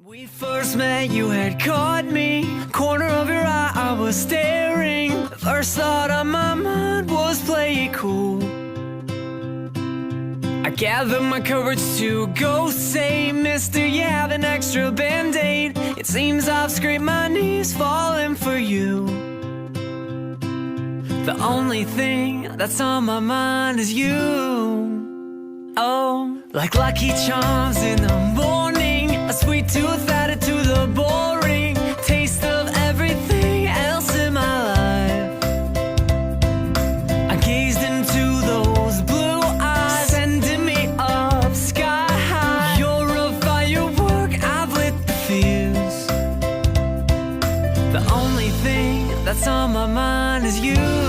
We first met, you had caught me. Corner of your eye, I was staring. The first thought on my mind was play it cool. I gathered my courage to go say, Mister, you have an extra band-aid. It seems I've scraped my knees falling for you. The only thing that's on my mind is you. Oh, like Lucky Charms in the morning, a sweet tooth added to the boring taste of everything else in my life. I gazed into those blue eyes, sending me up sky high. You're a firework, I've lit the fuse. The only thing that's on my mind is you.